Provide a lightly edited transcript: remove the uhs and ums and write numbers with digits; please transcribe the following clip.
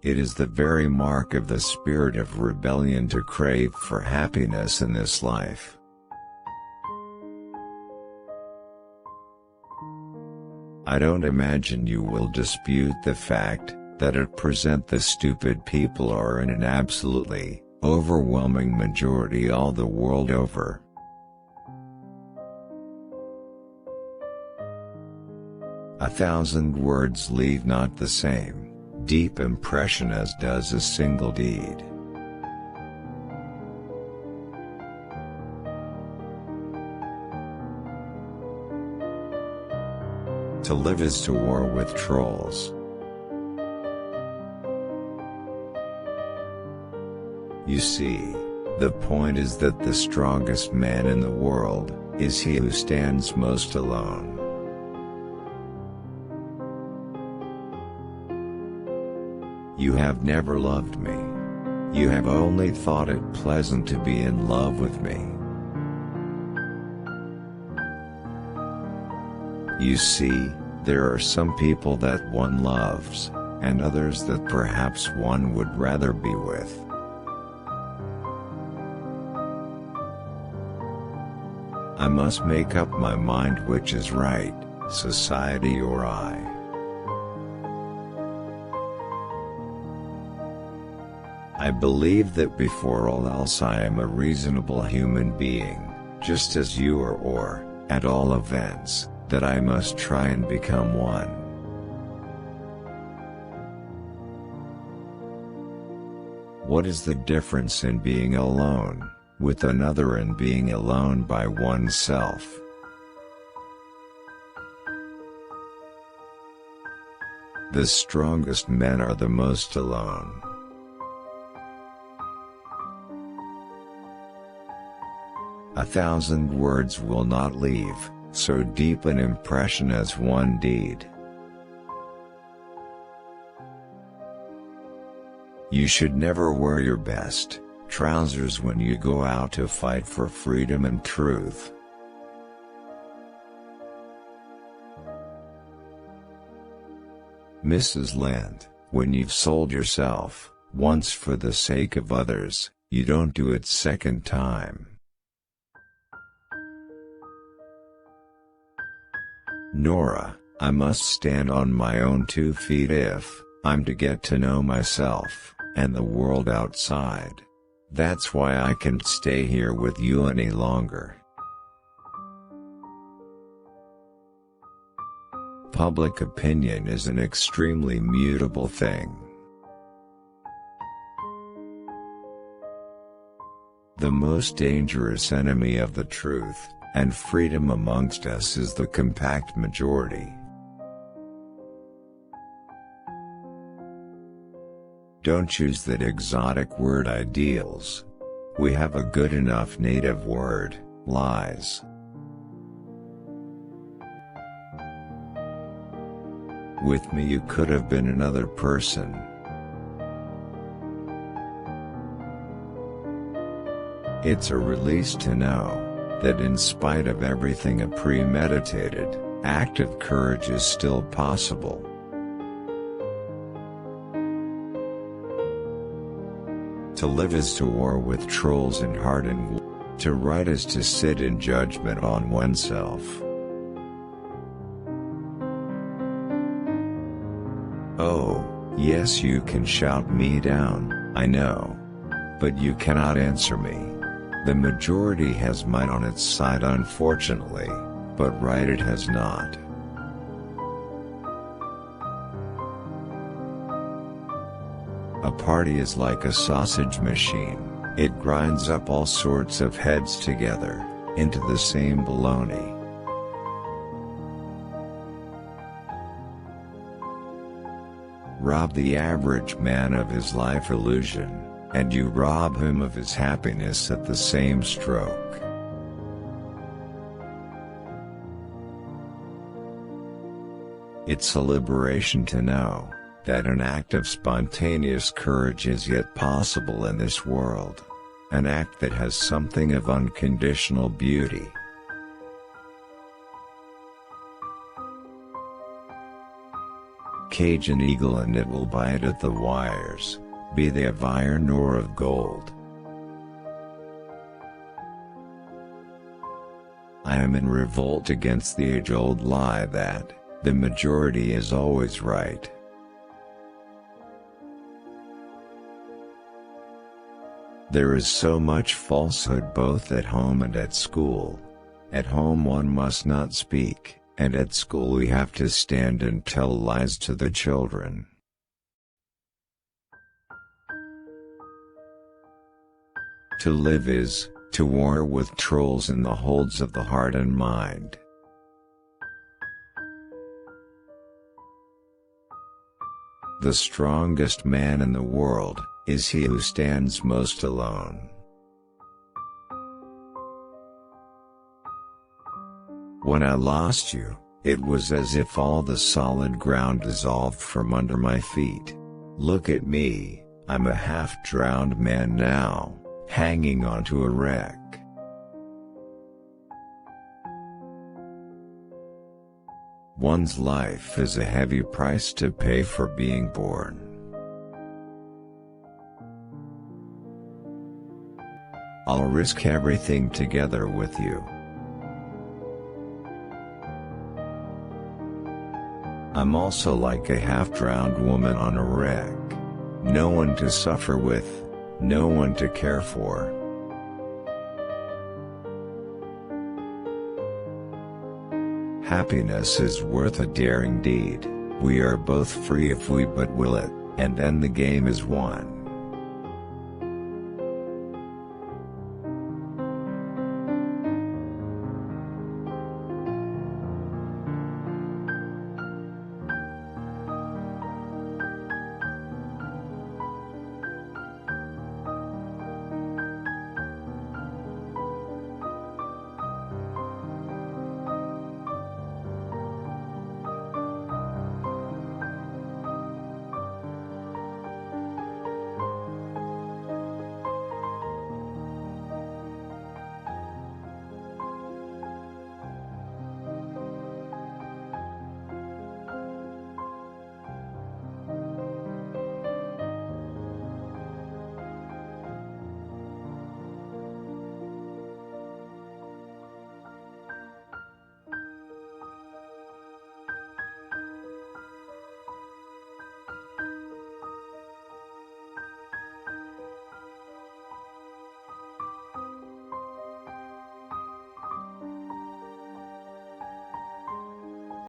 It is the very mark of the spirit of rebellion to crave for happiness in this life. I don't imagine you will dispute the fact that at present the stupid people are in an absolutely overwhelming majority all the world over. A thousand words leave not the same deep impression as does a single deed. To live is to war with trolls. You see, the point is that the strongest man in the world is he who stands most alone. You have never loved me. You have only thought it pleasant to be in love with me. You see, there are some people that one loves, and others that perhaps one would rather be with. I must make up my mind which is right, society or I. I believe that before all else I am a reasonable human being, just as you are, or, at all events, that I must try and become one. What is the difference in being alone with another and being alone by oneself? The strongest men are the most alone. A thousand words will not leave so deep an impression as one deed. You should never wear your best trousers when you go out to fight for freedom and truth. Mrs. Lind, when you've sold yourself once for the sake of others, you don't do it second time. Nora, I must stand on my own 2 feet if I'm to get to know myself and the world outside. That's why I can't stay here with you any longer. Public opinion is an extremely mutable thing. The most dangerous enemy of the truth and freedom amongst us is the compact majority. Don't use that exotic word ideals. We have a good enough native word, lies. With me you could have been another person. It's a release to know that in spite of everything a premeditated act of courage is still possible. To live is to war with trolls in heart and to write is to sit in judgment on oneself. Oh, yes, you can shout me down, I know. But you cannot answer me. The majority has might on its side unfortunately, but right it has not. A party is like a sausage machine, it grinds up all sorts of heads together, into the same bologna. Rob the average man of his life illusion, and you rob him of his happiness at the same stroke. It's a liberation to know that an act of spontaneous courage is yet possible in this world, an act that has something of unconditional beauty. Cage an eagle and it will bite at the wires, be they of iron or of gold. I am in revolt against the age-old lie that the majority is always right. There is so much falsehood both at home and at school. At home one must not speak, and at school we have to stand and tell lies to the children. To live is to war with trolls in the holds of the heart and mind. The strongest man in the world is he who stands most alone. When I lost you, it was as if all the solid ground dissolved from under my feet. Look at me, I'm a half-drowned man now, hanging onto a wreck. One's life is a heavy price to pay for being born. I'll risk everything together with you. I'm also like a half-drowned woman on a wreck. No one to suffer with, no one to care for. Happiness is worth a daring deed. We are both free if we but will it, and then the game is won.